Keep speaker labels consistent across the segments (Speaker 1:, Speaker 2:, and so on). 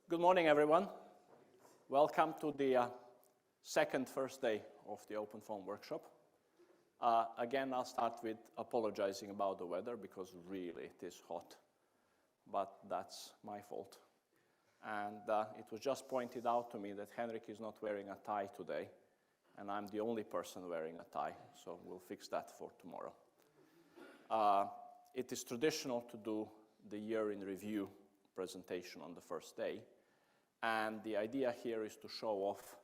Speaker 1: Good morning, everyone. Welcome to the first day of the OpenFOAM Workshop. Again, I'll start with apologizing about the weather because really it is hot, but that's my fault. And it was just pointed out to me that Henrik is not wearing a tie today, and I'm the only person wearing a tie, so we'll fix that for tomorrow. It is traditional to do the year in review presentation on the first day. And the idea here is to show off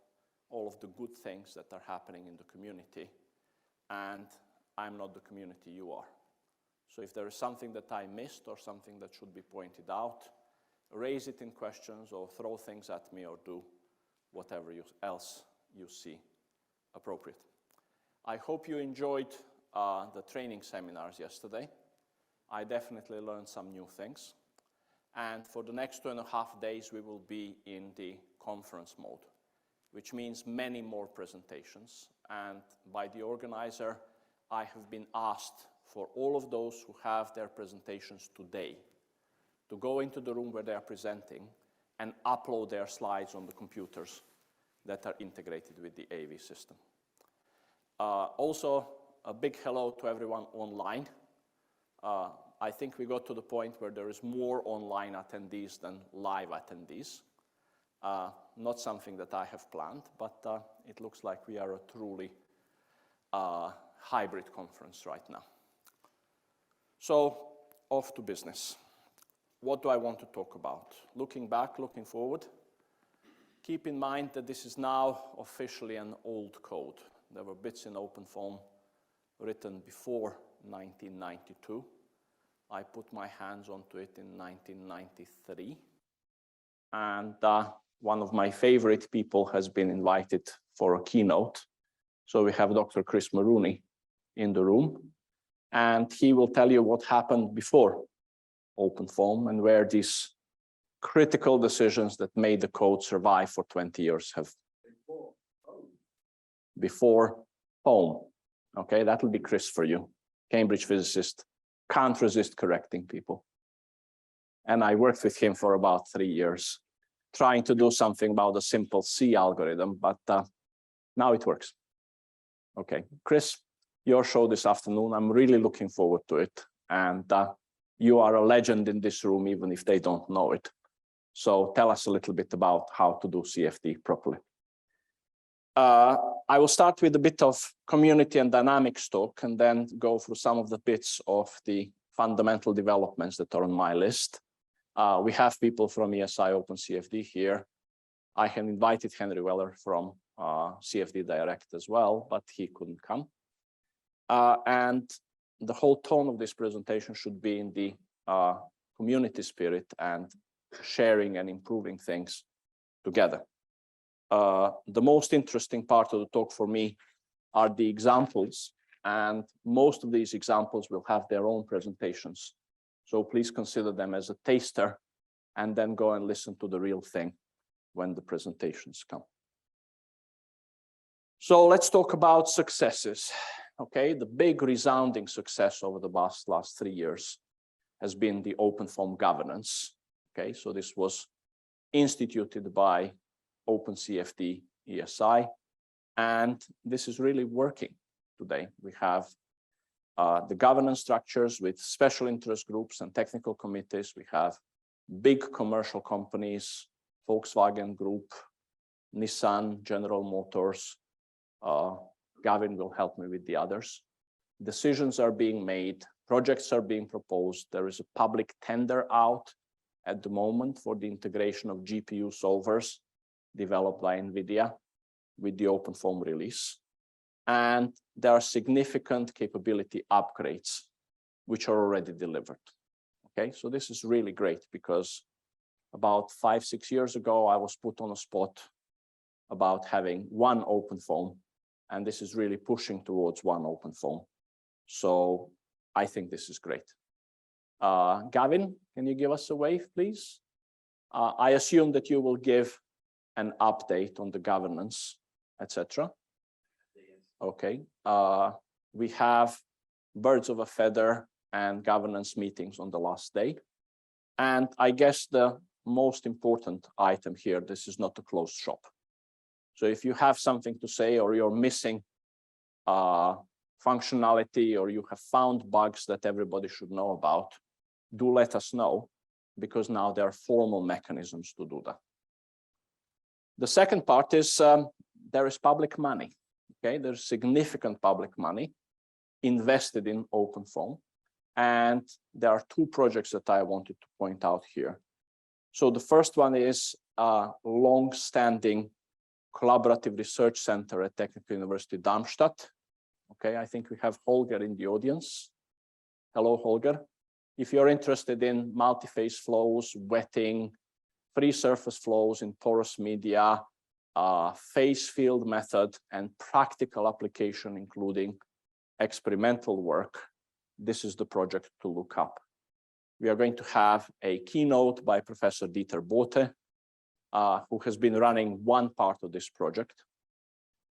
Speaker 1: all of the good things that are happening in the community. And I'm not the community, you are. So if there is something that I missed or something that should be pointed out, raise it in questions or throw things at me or do whatever else you see appropriate. I hope you enjoyed the training seminars yesterday. I definitely learned some new things. And for the next 2.5 days, we will be in the conference mode, which means many more presentations. And by the organizer, I have been asked for all of those who have their presentations today to go into the room where they are presenting and upload their slides on the computers that are integrated with the AV system. Also, a big hello to everyone online. I think we got to the point where there is more online attendees than live attendees. Not something that I have planned, but it looks like we are a truly hybrid conference right now. So, off to business. What do I want to talk about? Looking back, looking forward, keep in mind that this is now officially an old code. There were bits in OpenFOAM written before 1992. I put my hands onto it in 1993. And one of my favorite people has been invited for a keynote. So we have Dr. Chris Maroney in the room. And he will tell you what happened before OpenFOAM and where these critical decisions that made the code survive for 20 years have. Before FOAM. Okay, that will be Chris for you, Cambridge physicist. Can't resist correcting people. And I worked with him for about 3 years, trying to do something about a simple C algorithm, but now it works. Okay, Chris, your show this afternoon, I'm really looking forward to it. And you are a legend in this room, even if they don't know it. So tell us a little bit about how to do CFD properly. I will start with a bit of community and dynamics talk and then go through some of the bits of the fundamental developments that are on my list. We have people from ESI OpenCFD here. I have invited Henry Weller from CFD Direct as well, but he couldn't come. And the whole tone of this presentation should be in the community spirit and sharing and improving things together. The most interesting part of the talk for me are the examples, and most of these examples will have their own presentations. So please consider them as a taster and then go and listen to the real thing when the presentations come. So let's talk about successes. Okay, the big resounding success over the last 3 years has been the OpenFOAM governance. Okay, so this was instituted by OpenCFD ESI, and this is really working today. We have the governance structures with special interest groups and technical committees. We have big commercial companies, Volkswagen Group, Nissan, General Motors. Gavin will help me with the others. Decisions are being made, projects are being proposed. There is a public tender out at the moment for the integration of GPU solvers developed by NVIDIA with the OpenFOAM release. And there are significant capability upgrades which are already delivered. Okay, so this is really great because about 5-6 years ago, I was put on a spot about having one OpenFOAM, and this is really pushing towards one OpenFOAM. So I think this is great. Gavin, can you give us a wave, please? I assume that you will give an update on the governance, etc. Okay. We have birds of a feather and governance meetings on the last day. And I guess the most important item here, this is not a closed shop. So if you have something to say, or you're missing functionality, or you have found bugs that everybody should know about, do let us know, because now there are formal mechanisms to do that. The second part is there is public money. Okay, there's significant public money invested in OpenFOAM, and there are two projects that I wanted to point out here. So the first one is a long-standing collaborative research center at Technical University Darmstadt. Okay, I think we have Holger in the audience. Hello, Holger. If you're interested in multi-phase flows, wetting, free surface flows in porous media, phase field method, and practical application, including experimental work, this is the project to look up. We are going to have a keynote by Professor Dieter Bote, who has been running one part of this project.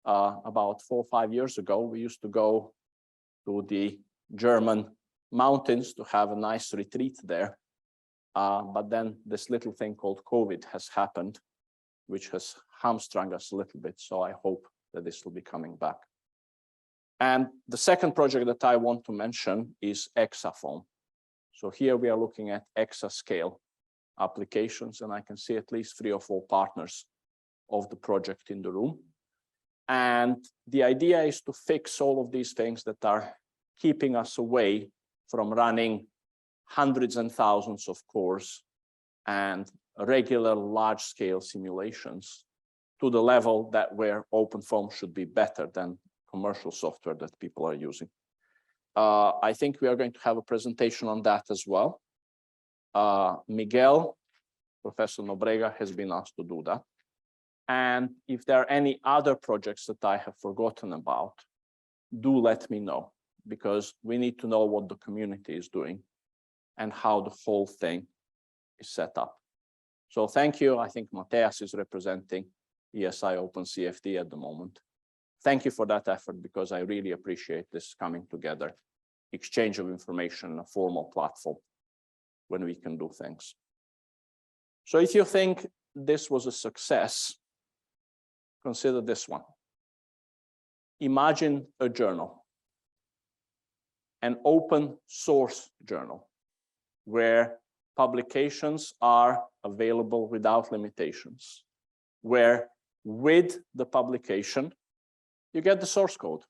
Speaker 1: About 4 or 5 years ago, we used to go to the German mountains to have a nice retreat there. But then this little thing called COVID has happened, which has hamstrung us a little bit. So I hope that this will be coming back. And the second project that I want to mention is ExaFOAM. So here we are looking at exascale applications, and I can see at least 3 or 4 partners of the project in the room. And the idea is to fix all of these things that are keeping us away from running hundreds and thousands of cores and regular large-scale simulations to the level that where OpenFOAM should be better than commercial software that people are using. I think we are going to have a presentation on that as well. Miguel, Professor Nobrega, has been asked to do that. And if there are any other projects that I have forgotten about, do let me know, because we need to know what the community is doing and how the whole thing is set up. So thank you. I think Mateas is representing ESI Open CFD at the moment. Thank you for that effort, because I really appreciate this coming together, exchange of information, a formal platform when we can do things. So if you think this was a success, consider this one. Imagine a journal, an open source journal, where publications are available without limitations, where with the publication, you get the source code.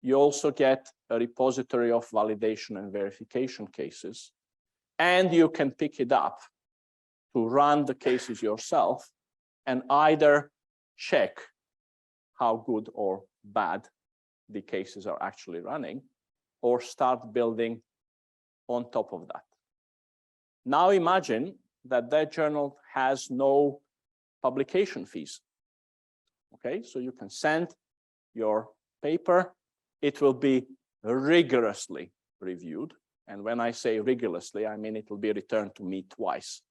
Speaker 1: You also get a repository of validation and verification cases, and you can pick it up to run the cases yourself and either check how good or bad the cases are actually running, or start building on top of that. Now imagine that that journal has no publication fees. Okay, so you can send your paper, it will be rigorously reviewed. And when I say rigorously, I mean it will be returned to me twice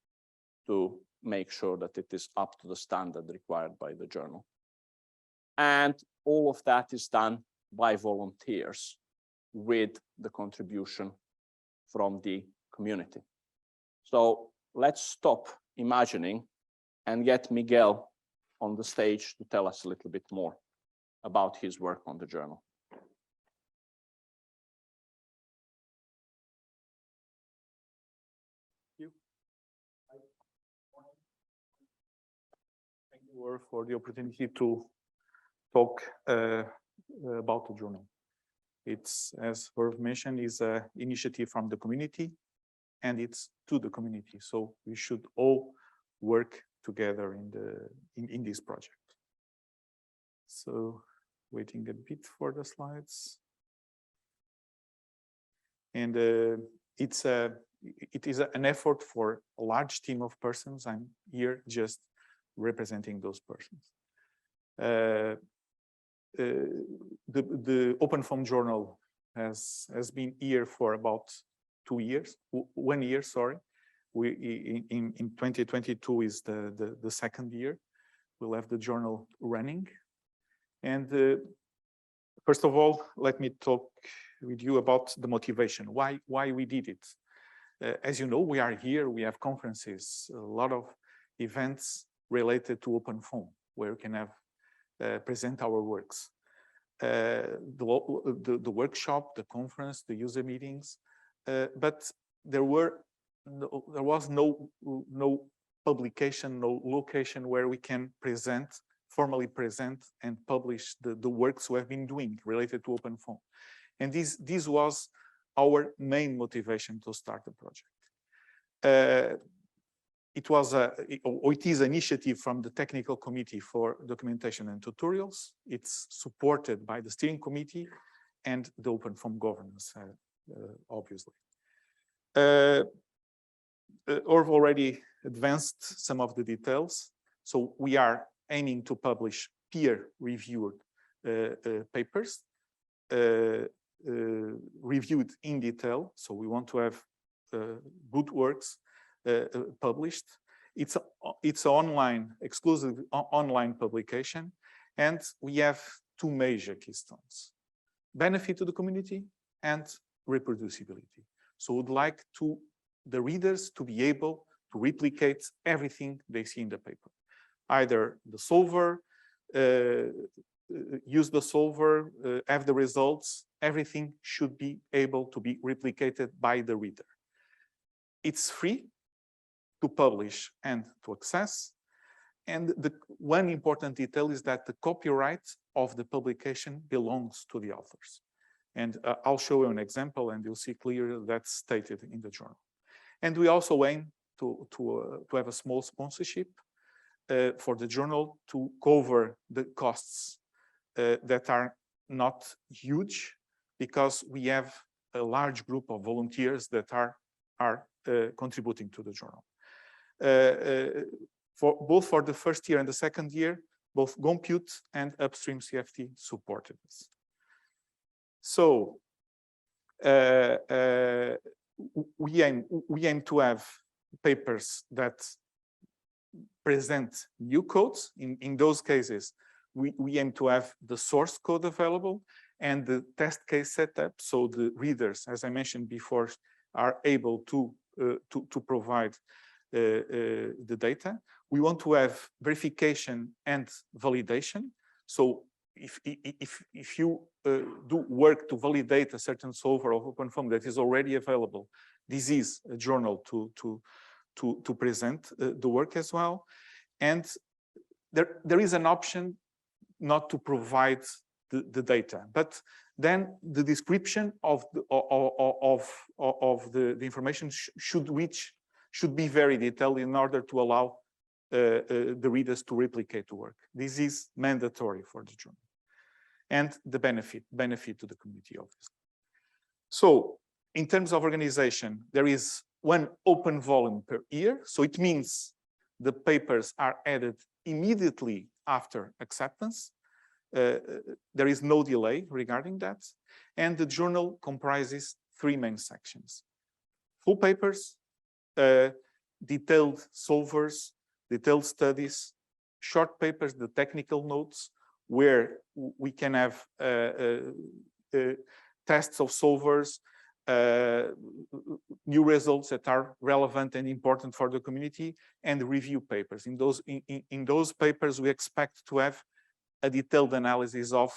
Speaker 1: to make sure that it is up to the standard required by the journal. And all of that is done by volunteers with the contribution from the community. So let's stop imagining and get Miguel on the stage to tell us a little bit more about his work on the journal.
Speaker 2: Thank you for the opportunity to talk about the journal. It's, as Hrvoje mentioned, is an initiative from the community, and it's to the community. So we should all work together in this project. So waiting a bit for the slides. And it is an effort for a large team of persons. I'm here just representing those persons. The OpenFOAM Journal has been here for about 2 years, 1 year, sorry. In 2022 is the second year. We'll have the journal running. And first of all, let me talk with you about the motivation, why we did it. As you know, we are here, we have conferences, a lot of events related to OpenFOAM, where we can have present our works. The workshop, the conference, the user meetings, but there was no publication, no location where we can formally present and publish the works we have been doing related to OpenFOAM. And this was our main motivation to start the project. It is an initiative from the Technical Committee for Documentation and Tutorials. It's supported by the Steering Committee and the OpenFOAM governance, obviously. I've already advanced some of the details. So we are aiming to publish peer-reviewed papers, reviewed in detail. So we want to have good works published. It's online, exclusive online publication, and we have two major keystones: benefit to the community and reproducibility. So we'd like the readers to be able to replicate everything they see in the paper, either the solver, use the solver, have the results. Everything should be able to be replicated by the reader. It's free to publish and to access. And the one important detail is that the copyright of the publication belongs to the authors. And I'll show you an example, and you'll see clearly that's stated in the journal. And we also aim to have a small sponsorship for the journal to cover the costs that are not huge, because we have a large group of volunteers that are contributing to the journal. Both for the first year and the second year, both Compute and Upstream CFD supported us. So we aim to have papers that present new codes. In those cases, we aim to have the source code available and the test case setup, so the readers, as I mentioned before, are able to provide the data. We want to have verification and validation. So if you do work to validate a certain solver of OpenFOAM that is already available, this is a journal to present the work as well. And there is an option not to provide the data, but then the description of the information should be very detailed in order to allow the readers to replicate the work. This is mandatory for the journal. And the benefit to the community, obviously. So in terms of organization, there is one open volume per year. So it means the papers are added immediately after acceptance. There is no delay regarding that. And the journal comprises three main sections: full papers, detailed solvers, detailed studies, short papers, the technical notes, where we can have tests of solvers, new results that are relevant and important for the community, and review papers. In those papers, we expect to have a detailed analysis of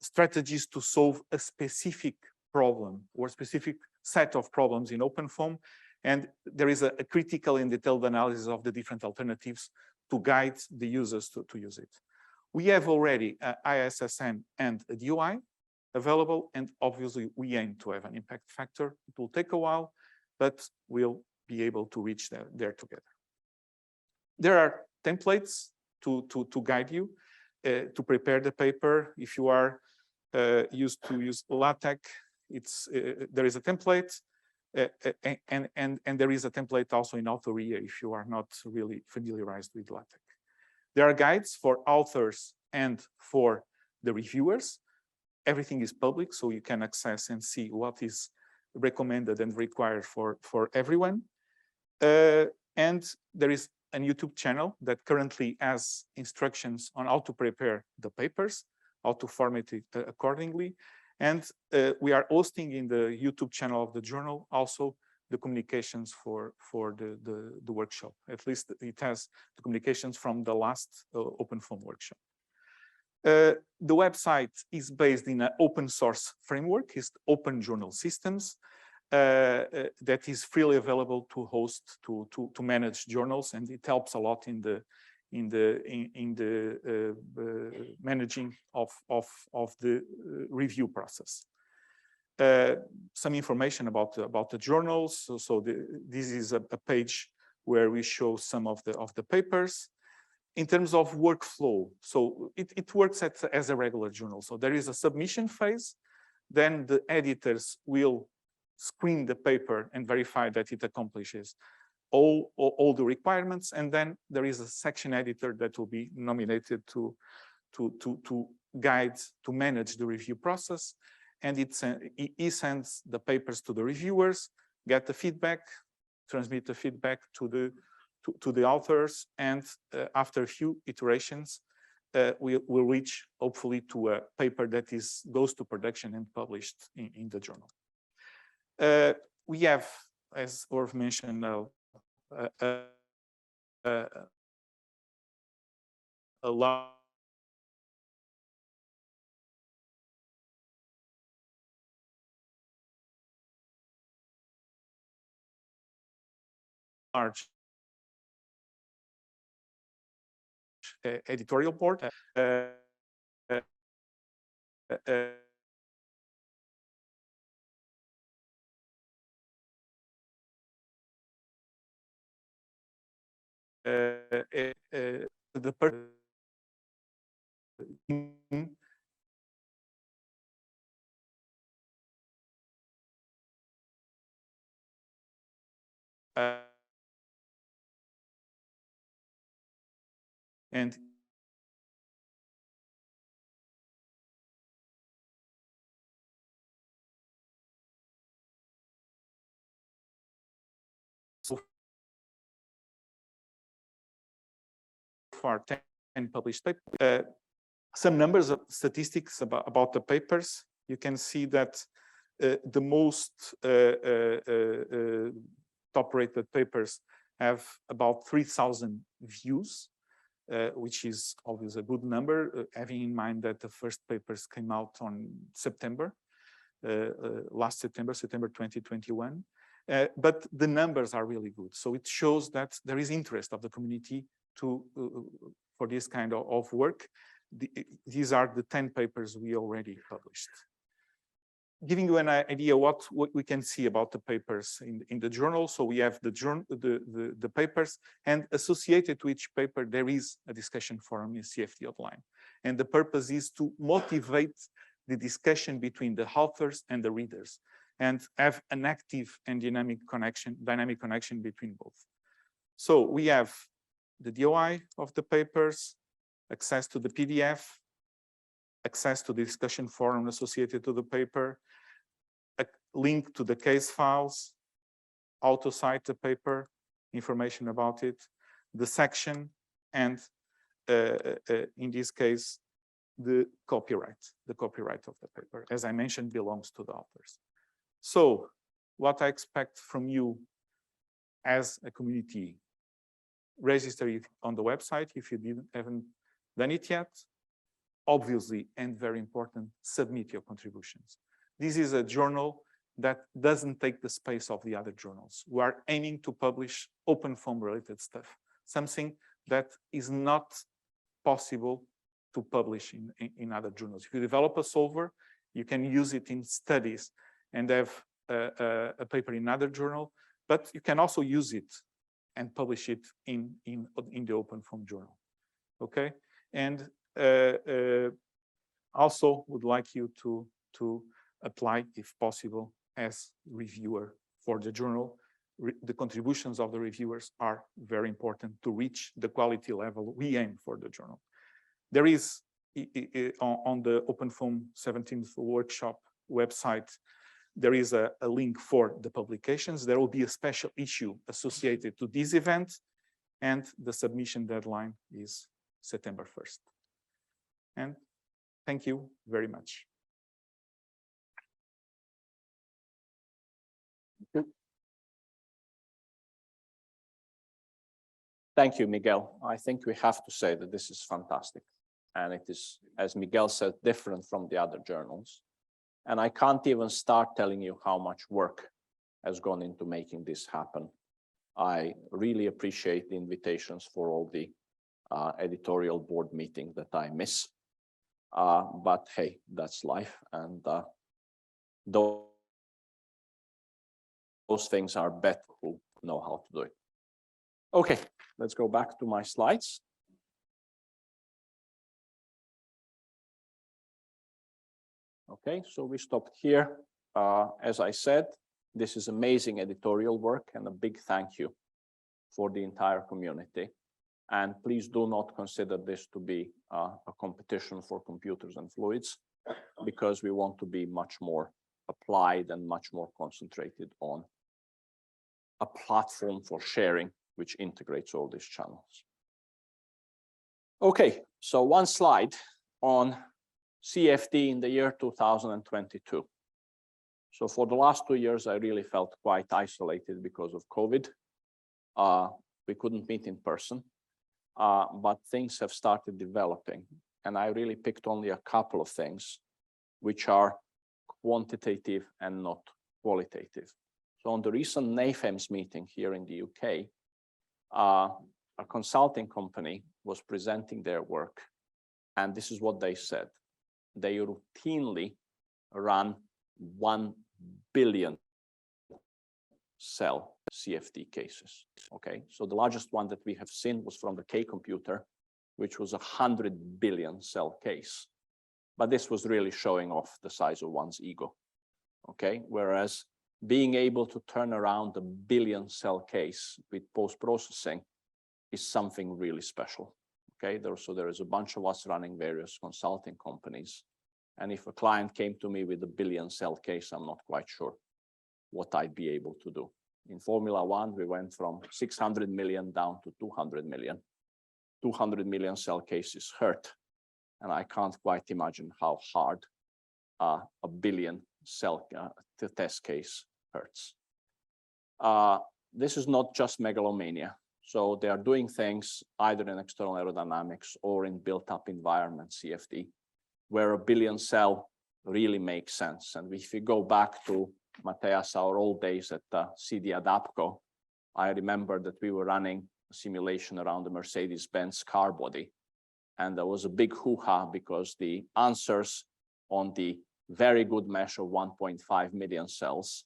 Speaker 2: strategies to solve a specific problem or specific set of problems in OpenFOAM. And there is a critical and detailed analysis of the different alternatives to guide the users to use it. We have already ISSN and a DOI available, and obviously we aim to have an impact factor. It will take a while, but we'll be able to reach there together. There are templates to guide you to prepare the paper. If you are used to use LaTeX, there is a template, and there is a template also in Autoria if you are not really familiarized with LaTeX. There are guides for authors and for the reviewers. Everything is public, so you can access and see what is recommended and required for everyone. And there is a YouTube channel that currently has instructions on how to prepare the papers, how to format it accordingly. And we are hosting in the YouTube channel of the journal also the communications for the workshop. At least it has the communications from the last OpenFOAM workshop. The website is based in an open source framework, it's Open Journal Systems, that is freely available to host, to manage journals, and it helps a lot in the managing of the review process. Some information about the journals. So this is a page where we show some of the papers. In terms of workflow, so it works as a regular journal. So there is a submission phase, then the editors will screen the paper and verify that it accomplishes all the requirements, and then there is a section editor that will be nominated to guide, to manage the review process, and he sends the papers to the reviewers, get the feedback, transmit the feedback to the authors, and after a few iterations, we'll reach hopefully to a paper that goes to production and published in the journal. We have, as Hrvoje mentioned, a large editorial board. The and so far 10 published papers. Some numbers of statistics about the papers. You can see that the most top-rated papers have about 3,000 views, which is obviously a good number, having in mind that the first papers came out on September, last September 2021. But the numbers are really good. So it shows that there is interest of the community for this kind of work. These are the 10 papers we already published. Giving you an idea what we can see about the papers in the journal. So we have the papers, and associated to each paper, there is a discussion forum in CFD online. And the purpose is to motivate the discussion between the authors and the readers, and have an active and dynamic connection between both. So we have the DOI of the papers, access to the PDF, access to the discussion forum associated to the paper, a link to the case files, how to cite the paper, information about it, the section, and in this case, the copyright of the paper, as I mentioned, belongs to the authors. So what I expect from you as a community, register it on the website if you haven't done it yet. Obviously, and very important, submit your contributions. This is a journal that doesn't take the space of the other journals. We are aiming to publish OpenFOAM related stuff, something that is not possible to publish in other journals. If you develop a solver, you can use it in studies and have a paper in another journal, but you can also use it and publish it in the OpenFOAM Journal. Okay, and also would like you to apply, if possible, as reviewer for the journal. The contributions of the reviewers are very important to reach the quality level we aim for the journal. There is on the OpenFOAM 17th workshop website, there is a link for the publications. There will be a special issue associated to this event, and the submission deadline is September 1st. And thank you very much.
Speaker 1: Thank you, Miguel. I think we have to say that this is fantastic. And it is, as Miguel said, different from the other journals. And I can't even start telling you how much work has gone into making this happen. I really appreciate the invitations for all the editorial board meetings that I miss. But hey, that's life. And those things are better who know how to do it. Okay, let's go back to my slides. Okay, so we stopped here. As I said, this is amazing editorial work, and a big thank you for the entire community. And please do not consider this to be a competition for computers and fluids, because we want to be much more applied and much more concentrated on a platform for sharing, which integrates all these channels. Okay, so one slide on CFD in the year 2022. So for the last 2 years, I really felt quite isolated because of COVID. We couldn't meet in person, but things have started developing. And I really picked only a couple of things which are quantitative and not qualitative. So on the recent NAFEMS meeting here in the UK, a consulting company was presenting their work, and this is what they said. They routinely run 1 billion cell CFD cases. Okay, so the largest one that we have seen was from the K computer, which was 100 billion cell case. But this was really showing off the size of one's ego. Okay, whereas being able to turn around a 1 billion cell case with post-processing is something really special. Okay, so there is a bunch of us running various consulting companies. And if a client came to me with a 1 billion cell case, I'm not quite sure what I'd be able to do. In Formula One, we went from 600 million down to 200 million. 200 million cell cases hurt. And I can't quite imagine how hard a 1 billion cell test case hurts. This is not just megalomania. So they are doing things either in external aerodynamics or in built-up environment CFD, where a 1 billion cell really makes sense. And if you go back to Matthias, our old days at CD Adapco, I remember that we were running a simulation around the Mercedes-Benz car body. And there was a big hoo-ha because the answers on the very good mesh of 1.5 million cells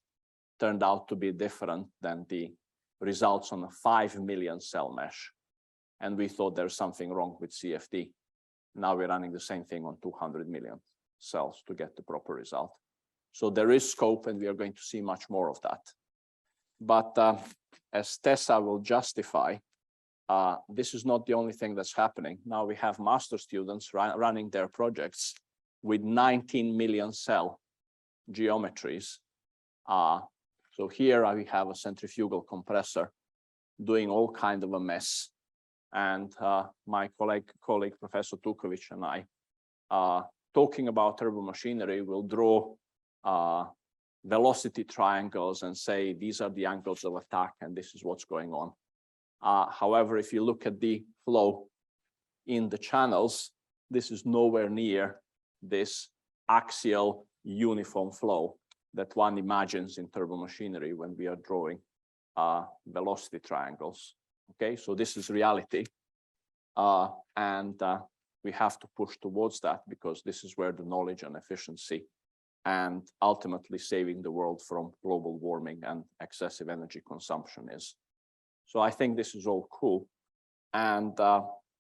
Speaker 1: turned out to be different than the results on a 5 million cell mesh. And we thought there's something wrong with CFD. Now we're running the same thing on 200 million cells to get the proper result. So there is scope, and we are going to see much more of that. But as Tessa will justify, this is not the only thing that's happening. Now we have master students running their projects with 19 million cell geometries. So here we have a centrifugal compressor doing all kind of a mess. And my colleague, Professor Tukovic, and I, talking about turbomachinery, will draw velocity triangles and say, these are the angles of attack, and this is what's going on. However, if you look at the flow in the channels, this is nowhere near this axial uniform flow that one imagines in turbomachinery when we are drawing velocity triangles. Okay, so this is reality. And we have to push towards that, because this is where the knowledge and efficiency and ultimately saving the world from global warming and excessive energy consumption is. So I think this is all cool. And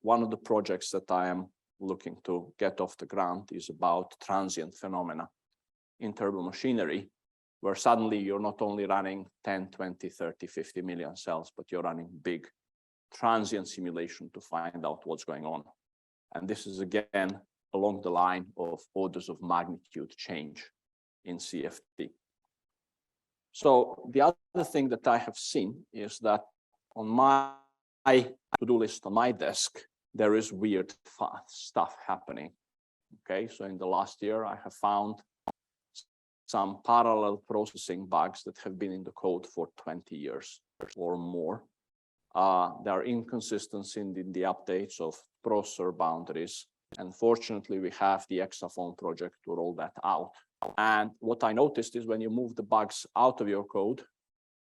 Speaker 1: one of the projects that I am looking to get off the ground is about transient phenomena in turbomachinery, where suddenly you're not only running 10, 20, 30, 50 million cells, but you're running big transient simulation to find out what's going on. And this is again along the line of orders of magnitude change in CFD. So the other thing that I have seen is that on my to-do list on my desk, there is weird stuff happening. Okay, so in the last year, I have found some parallel processing bugs that have been in the code for 20 years or more. There are inconsistencies in the updates of processor boundaries. And fortunately, we have the ExaFOAM project to roll that out. And what I noticed is when you move the bugs out of your code,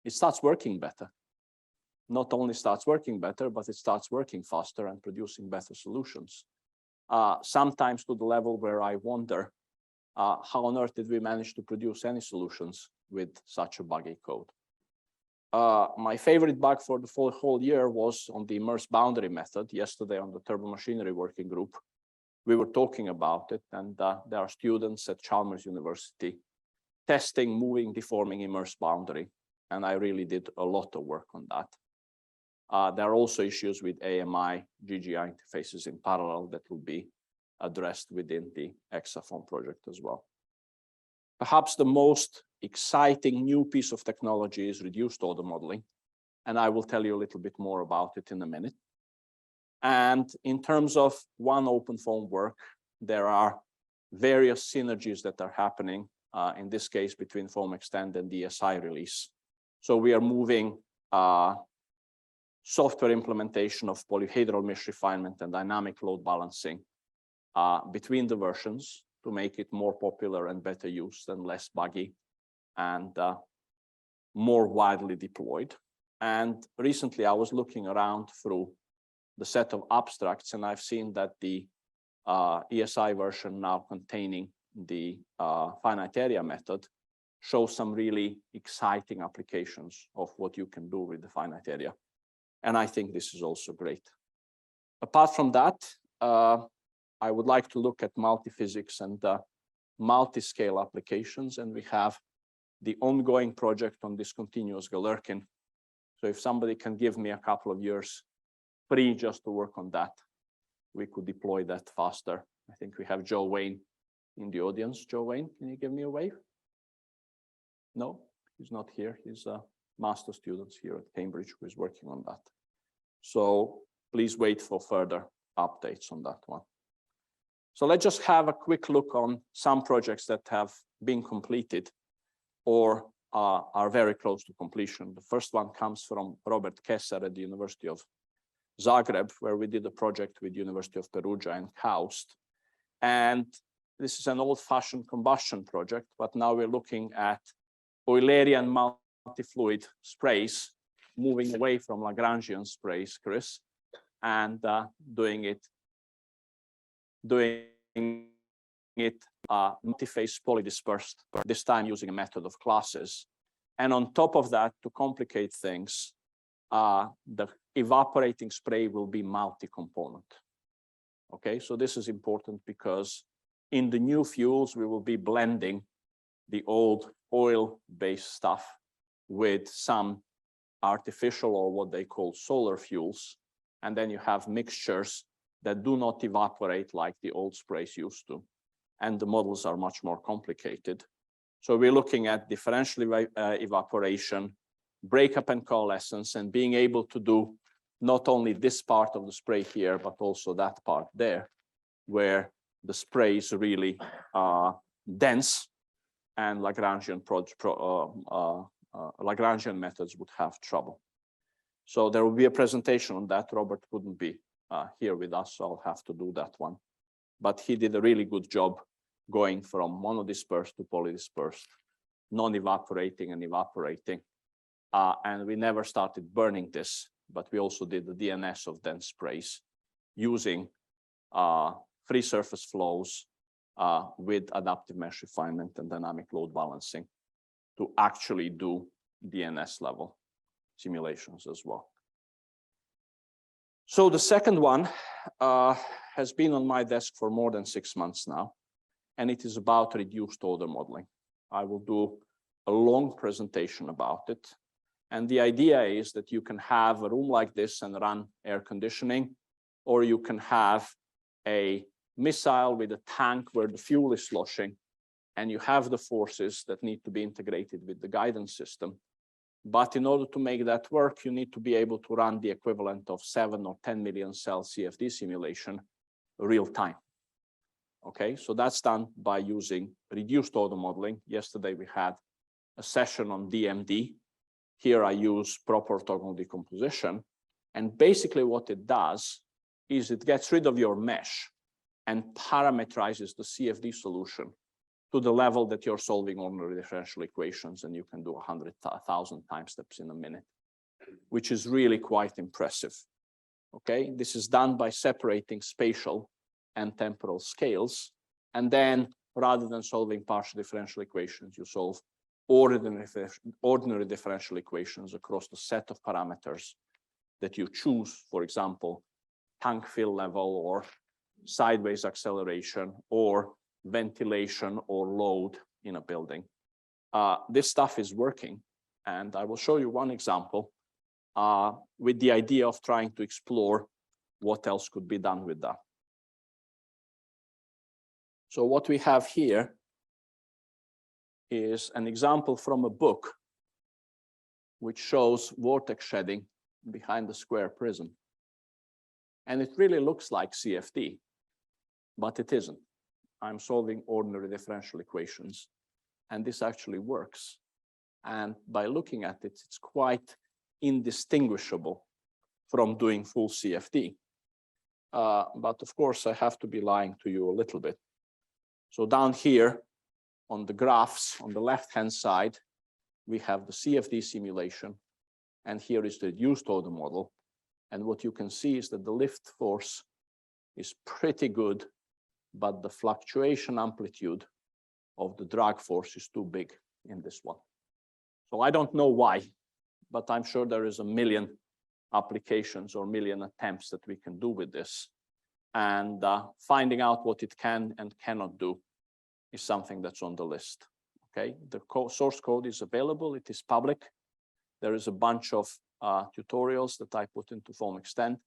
Speaker 1: it starts working better. Not only starts working better, but it starts working faster and producing better solutions. Sometimes to the level where I wonder, how on earth did we manage to produce any solutions with such a buggy code? My favorite bug for the whole year was on the immerse boundary method. Yesterday on the Turbomachinery working group, we were talking about it, and there are students at Chalmers University testing moving, deforming immerse boundary, and I really did a lot of work on that. There are also issues with AMI, GGI interfaces in parallel that will be addressed within the ExaFOAM project as well. Perhaps the most exciting new piece of technology is reduced order modeling, and I will tell you a little bit more about it in a minute. And in terms of one OpenFOAM work, there are various synergies that are happening, in this case, between Foam Extend and the ESI release. So we are moving software implementation of polyhedral mesh refinement and dynamic load balancing between the versions to make it more popular and better used and less buggy and more widely deployed. And recently I was looking around through the set of abstracts, and I've seen that the ESI version now containing the finite area method shows some really exciting applications of what you can do with the finite area. And I think this is also great. Apart from that, I would like to look at multi-physics and multi-scale applications, and we have the ongoing project on discontinuous Galerkin. So if somebody can give me a couple of years free just to work on that, we could deploy that faster. I think we have Joe Wayne in the audience. Joe Wayne, can you give me a wave? No, he's not here. He's a master student here at Cambridge who is working on that. So please wait for further updates on that one. So let's just have a quick look on some projects that have been completed or are very close to completion. The first one comes from Robert Kesser at the University of Zagreb, where we did a project with University of Perugia and KAUST. And this is an old-fashioned combustion project, but now we're looking at Eulerian multi-fluid sprays, moving away from Lagrangian sprays, Chris, and doing it multi-phase polydispersed, this time using a method of classes. And on top of that, to complicate things, the evaporating spray will be multi-component. Okay, so this is important because in the new fuels, we will be blending the old oil-based stuff with some artificial or what they call solar fuels. And then you have mixtures that do not evaporate like the old sprays used to. And the models are much more complicated. So we're looking at differential evaporation, breakup and coalescence, and being able to do not only this part of the spray here, but also that part there, where the spray is really dense and Lagrangian methods would have trouble. So there will be a presentation on that. Robert couldn't be here with us, so I'll have to do that one. But he did a really good job going from monodispersed to polydispersed, non-evaporating and evaporating. And we never started burning this, but we also did the DNS of dense sprays using free surface flows with adaptive mesh refinement and dynamic load balancing to actually do DNS level simulations as well. So the second one has been on my desk for more than 6 months now, and it is about reduced order modeling. I will do a long presentation about it. And the idea is that you can have a room like this and run air conditioning, or you can have a missile with a tank where the fuel is sloshing, and you have the forces that need to be integrated with the guidance system. But in order to make that work, you need to be able to run the equivalent of 7 or 10 million cell CFD simulation real time. Okay, so that's done by using reduced order modeling. Yesterday we had a session on DMD. Here I use proper orthogonal decomposition, And basically what it does is it gets rid of your mesh and parameterizes the CFD solution to the level that you're solving ordinary differential equations, and you can do 100,000 time steps in a minute, which is really quite impressive. Okay, this is done by separating spatial and temporal scales, and then rather than solving partial differential equations, you solve ordinary differential equations across the set of parameters that you choose, for example, tank fill level or sideways acceleration or ventilation or load in a building. This stuff is working, and I will show you one example with the idea of trying to explore what else could be done with that. So what we have here is an example from a book which shows vortex shedding behind the square prism. And it really looks like CFD, but it isn't. I'm solving ordinary differential equations, and this actually works. And by looking at it, it's quite indistinguishable from doing full CFD. But of course, I have to be lying to you a little bit. So down here on the graphs, on the left-hand side, we have the CFD simulation, and here is the reduced order model. And what you can see is that the lift force is pretty good, but the fluctuation amplitude of the drag force is too big in this one. So I don't know why, but I'm sure there is a million applications or million attempts that we can do with this. And finding out what it can and cannot do is something that's on the list. Okay, the source code is available, it is public. There is a bunch of tutorials that I put into Foam Extend,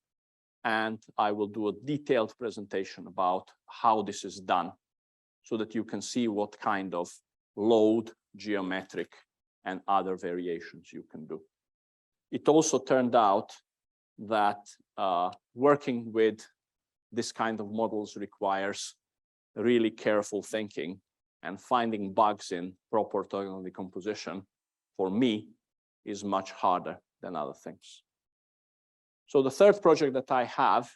Speaker 1: and I will do a detailed presentation about how this is done so that you can see what kind of load, geometric, and other variations you can do. It also turned out that working with this kind of models requires really careful thinking, and finding bugs in proper orthogonal decomposition for me is much harder than other things. So the third project that I have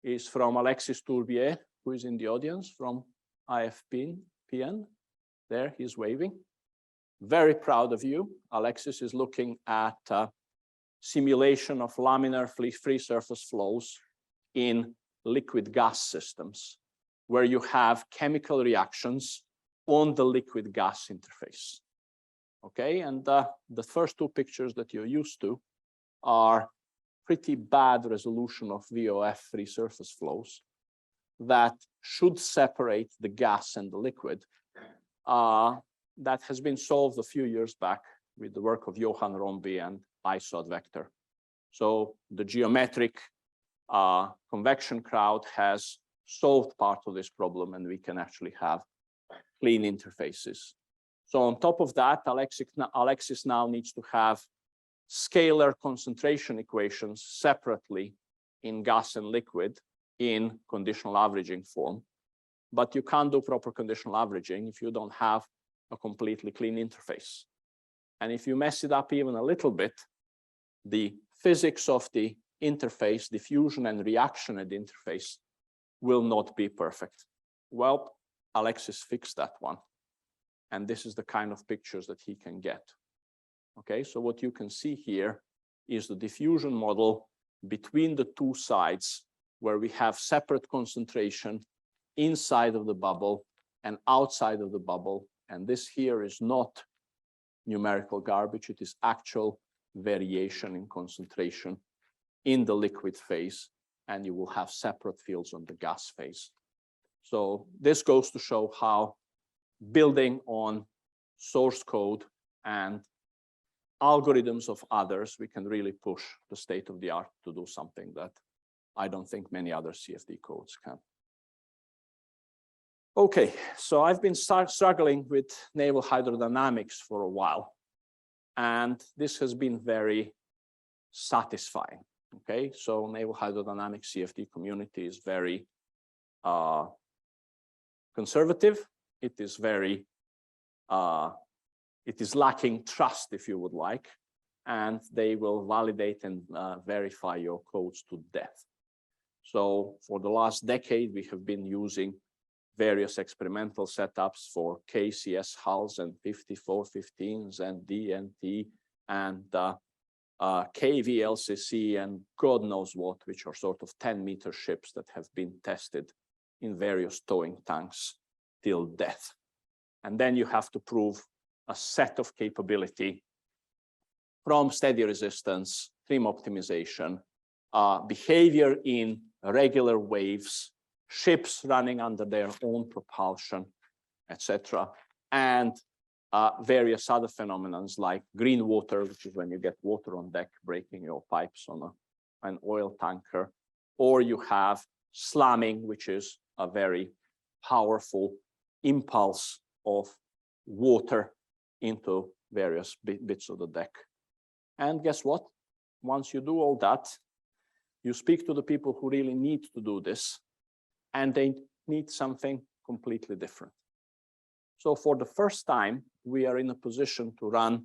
Speaker 1: is from Alexis Tourbier, who is in the audience from IFPN. There, he's waving. Very proud of you. Alexis is looking at simulation of laminar free surface flows in liquid gas systems, where you have chemical reactions on the liquid gas interface. Okay, and the first two pictures that you're used to are pretty bad resolution of VOF free surface flows that should separate the gas and the liquid. That has been solved a few years back with the work of Johan Romby and ISOD vector. So the geometric convection crowd has solved part of this problem, and we can actually have clean interfaces. So on top of that, Alexis now needs to have scalar concentration equations separately in gas and liquid in conditional averaging form. But you can't do proper conditional averaging if you don't have a completely clean interface. And if you mess it up even a little bit, the physics of the interface, diffusion and reaction at the interface, will not be perfect. Well, Alexis fixed that one. And this is the kind of pictures that he can get. Okay, so what you can see here is the diffusion model between the two sides, where we have separate concentration inside of the bubble and outside of the bubble. And this here is not numerical garbage, it is actual variation in concentration in the liquid phase, and you will have separate fields on the gas phase. So this goes to show how building on source code and algorithms of others, we can really push the state of the art to do something that I don't think many other CFD codes can. Okay, so I've been struggling with Naval Hydrodynamics for a while, and this has been very satisfying. Okay, so Naval Hydrodynamics CFD community is very conservative. It is very, it is lacking trust, if you would like. and they will validate and verify your codes to death. So for the last decade, we have been using various experimental setups for KCS hulls and 5415s and DNT and KVLCC and God knows what, which are sort of 10-meter ships that have been tested in various towing tanks till death. And then you have to prove a set of capability from steady resistance, trim optimization, behavior in regular waves, ships running under their own propulsion, etc., and various other phenomena like green water, which is when you get water on deck breaking your pipes on an oil tanker, or you have slamming, which is a very powerful impulse of water into various bits of the deck. And guess what? Once you do all that, you speak to the people who really need to do this, and they need something completely different. So for the first time, we are in a position to run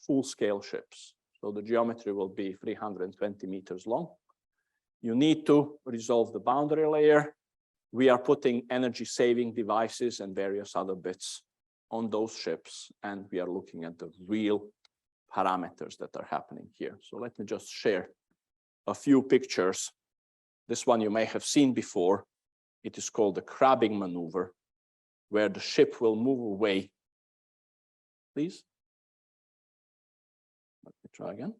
Speaker 1: full-scale ships. So the geometry will be 320 meters long. You need to resolve the boundary layer. We are putting energy-saving devices and various other bits on those ships, and we are looking at the real parameters that are happening here. So let me just share a few pictures. This one you may have seen before. It is called the crabbing maneuver, where the ship will move away. Please. Let me try again.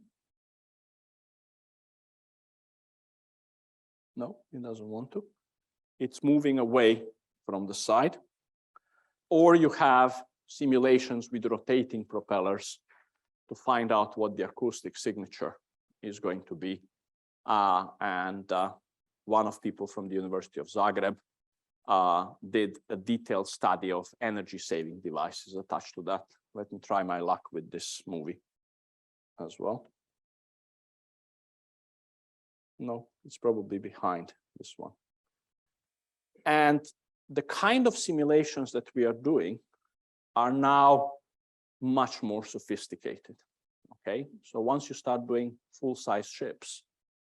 Speaker 1: No, it doesn't want to. It's moving away from the side. Or you have simulations with rotating propellers to find out what the acoustic signature is going to be. One of people from the University of Zagreb did a detailed study of energy-saving devices attached to that. Let me try my luck with this movie as well. No, it's probably behind this one. And the kind of simulations that we are doing are now much more sophisticated. Okay, so once you start doing full-size ships,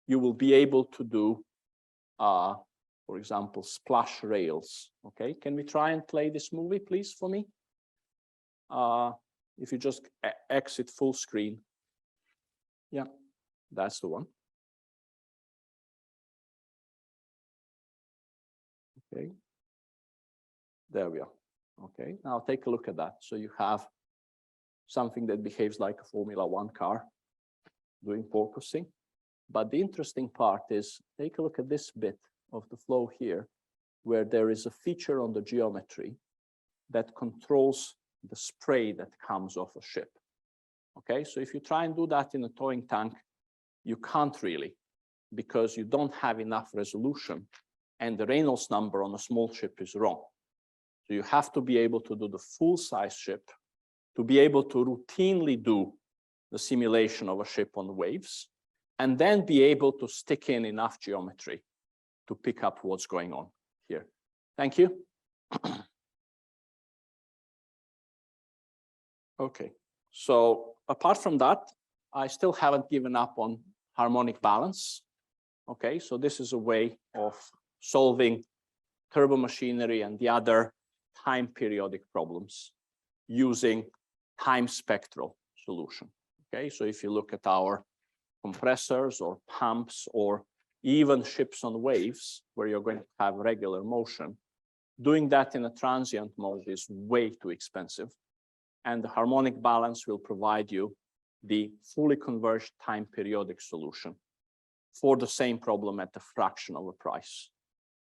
Speaker 1: you will be able to do, for example, splash rails. Okay, can we try and play this movie, please, for me? If you just exit full screen. Yeah, that's the one. Okay, there we are. Okay, now take a look at that. So you have something that behaves like a Formula One car doing porpoising. But the interesting part is, take a look at this bit of the flow here, where there is a feature on the geometry that controls the spray that comes off a ship. Okay, so if you try and do that in a towing tank, you can't really, because you don't have enough resolution, and the Reynolds number on a small ship is wrong. So you have to be able to do the full-size ship to be able to routinely do the simulation of a ship on waves, and then be able to stick in enough geometry to pick up what's going on here. Thank you. Okay, so apart from that, I still haven't given up on harmonic balance. Okay, so this is a way of solving turbomachinery and the other time periodic problems using time spectral solution. Okay, so if you look at our compressors or pumps or even ships on waves where you're going to have regular motion, doing that in a transient mode is way too expensive. And the harmonic balance will provide you the fully converged time periodic solution for the same problem at a fraction of a price.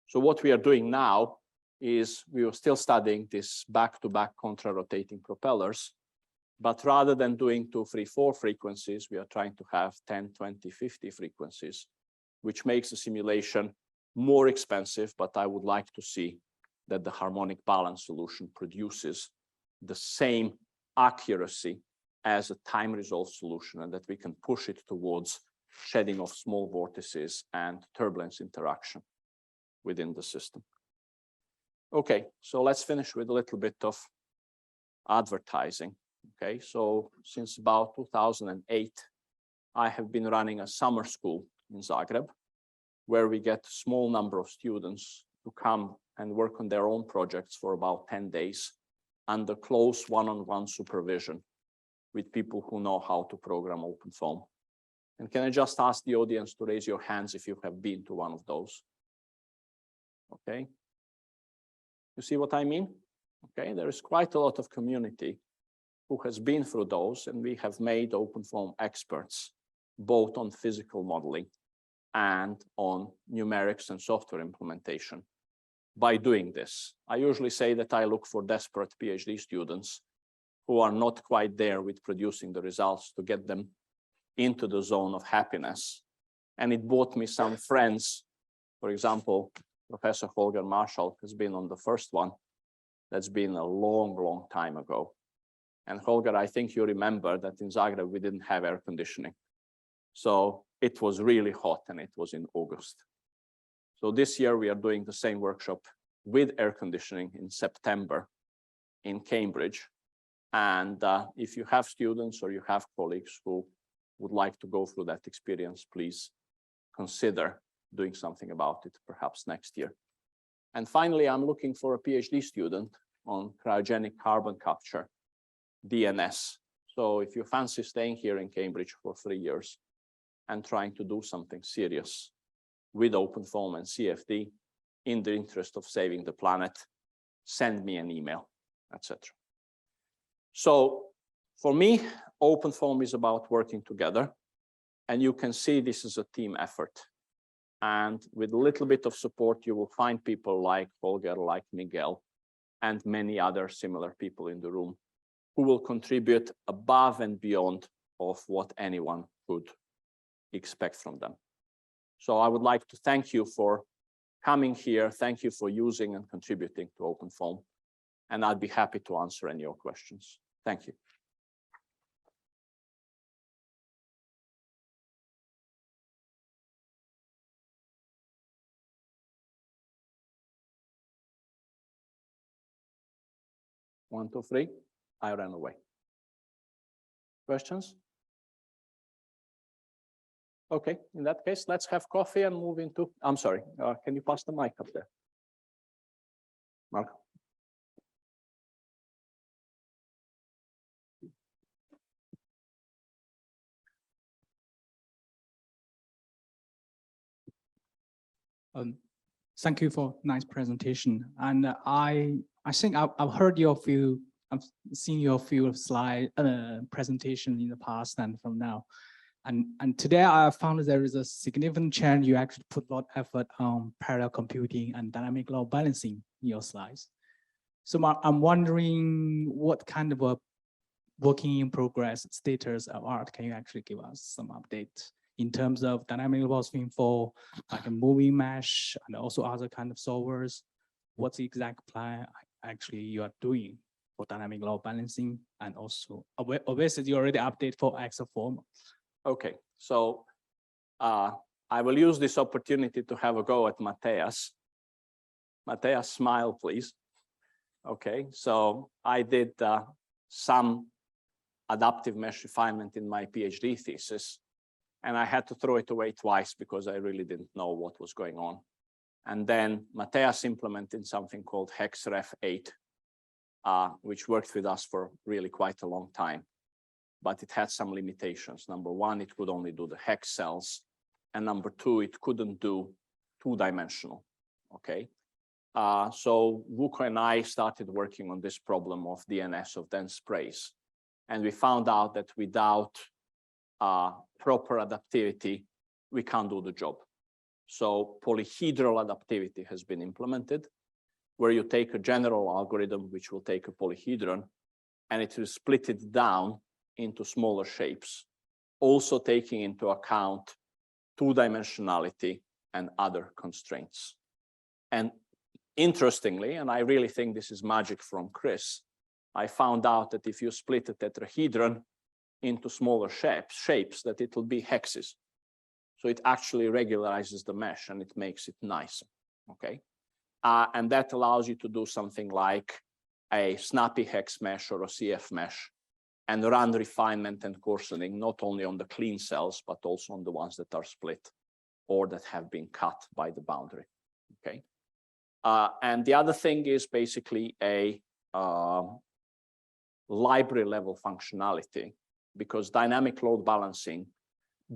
Speaker 1: So what we are doing now is we are still studying this back-to-back contra-rotating propellers, but rather than doing 2, 3, 4 frequencies, we are trying to have 10, 20, 50 frequencies, which makes the simulation more expensive, but I would like to see that the harmonic balance solution produces the same accuracy as a time-resolved solution, and that we can push it towards shedding of small vortices and turbulence interaction within the system. Okay, so let's finish with a little bit of advertising. Okay, so since about 2008, I have been running a summer school in Zagreb, where we get a small number of students to come and work on their own projects for about 10 days under close one-on-one supervision with people who know how to program OpenFOAM. And can I just ask the audience to raise your hands if you have been to one of those? Okay. You see what I mean? Okay, there is quite a lot of community who has been through those, and we have made OpenFOAM experts, both on physical modeling and on numerics and software implementation. By doing this, I usually say that I look for desperate PhD students who are not quite there with producing the results to get them into the zone of happiness. And it brought me some friends. For example, Professor Holger Marshall has been on the first one. That's been a long, long time ago. And Holger, I think you remember that in Zagreb, we didn't have air conditioning. So it was really hot, and it was in August. So this year we are doing the same workshop with air conditioning in September in Cambridge. And if you have students or you have colleagues who would like to go through that experience, please consider doing something about it, perhaps next year. And finally, I'm looking for a PhD student on cryogenic carbon capture, DNS. So if you fancy staying here in Cambridge for 3 years and trying to do something serious with OpenFOAM and CFD in the interest of saving the planet, send me an email, etc. So for me, OpenFOAM is about working together. And you can see this is a team effort. And with a little bit of support, you will find people like Holger, like Miguel, and many other similar people in the room who will contribute above and beyond of what anyone could expect from them. So I would like to thank you for coming here. Thank you for using and contributing to OpenFOAM. And I'd be happy to answer any of your questions. Thank you. One, two, three. I ran away. Questions? Okay, in that case, let's have coffee and move into, I'm sorry, can you pass the mic up there? Marko.
Speaker 3: Thank you for nice presentation. And I think I've heard your few, I've seen your few slide presentation in the past and from now. And today I found there is a significant change. You actually put a lot of effort on parallel computing and dynamic load balancing in your slides. So I'm wondering what kind of a working in progress status of art can you actually give us some update in terms of dynamic load balancing for like a moving mesh and also other kind of solvers? What's the exact plan actually you are doing for dynamic load balancing? And also, obviously you already update for XFOAM.
Speaker 1: Okay, so I will use this opportunity to have a go at Mateas. Mateas, smile, please. Okay, so I did some adaptive mesh refinement in my PhD thesis, and I had to throw it away twice because I really didn't know what was going on. And then Mateas implemented something called HexRef8, which worked with us for really quite a long time. But it had some limitations. Number one, it could only do the hex cells. And number two, it couldn't do two-dimensional, okay? So Vuko and I started working on this problem of DNS, of dense sprays. And we found out that without proper adaptivity, we can't do the job. So polyhedral adaptivity has been implemented, where you take a general algorithm, which will take a polyhedron, and it will split it down into smaller shapes, also taking into account two-dimensionality and other constraints. And interestingly, and I really think this is magic from Chris, I found out that if you split a tetrahedron into smaller shapes, that it will be hexes. So it actually regularizes the mesh and it makes it nicer, okay? And that allows you to do something like a snappy hex mesh or a CF mesh and run refinement and coarsening, not only on the clean cells, but also on the ones that are split or that have been cut by the boundary, okay? And the other thing is basically a library level functionality, because dynamic load balancing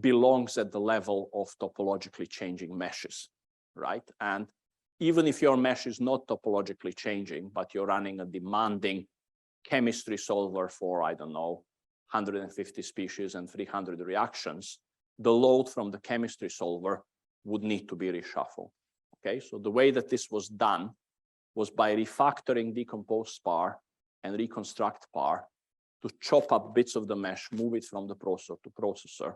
Speaker 1: belongs at the level of topologically changing meshes, right? And even if your mesh is not topologically changing, but you're running a demanding chemistry solver for, I don't know, 150 species and 300 reactions, the load from the chemistry solver would need to be reshuffled. Okay, so the way that this was done was by refactoring decomposed spar and reconstruct par to chop up bits of the mesh, move it from the processor to processor,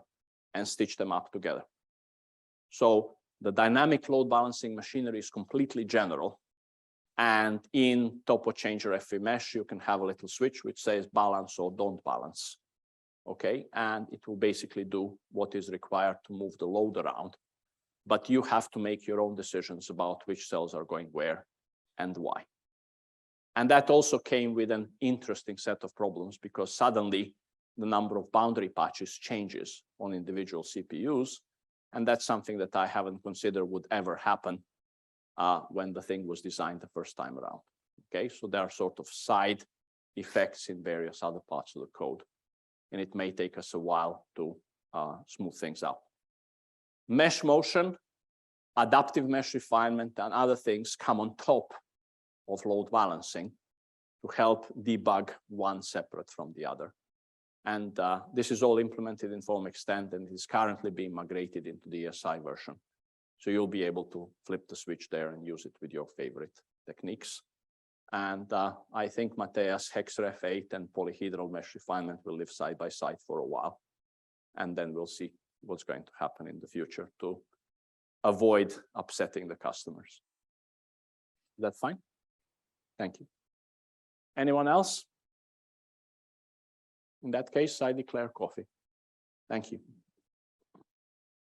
Speaker 1: and stitch them up together. So the dynamic load balancing machinery is completely general. And in Topo Changer FE mesh, you can have a little switch which says balance or don't balance. Okay, and it will basically do what is required to move the load around. But you have to make your own decisions about which cells are going where and why. And that also came with an interesting set of problems, because suddenly the number of boundary patches changes on individual CPUs. And that's something that I haven't considered would ever happen when the thing was designed the first time around. Okay, so there are sort of side effects in various other parts of the code, and it may take us a while to smooth things out. Mesh motion, adaptive mesh refinement, and other things come on top of load balancing to help debug one separate from the other. And this is all implemented in FOAM Extend and is currently being migrated into the ESI version. So you'll be able to flip the switch there and use it with your favorite techniques. And I think Matea's HexRef 8 and polyhedral mesh refinement will live side by side for a while. And then we'll see what's going to happen in the future to avoid upsetting the customers. Is that fine? Thank you. Anyone else? In that case, I declare coffee. Thank you.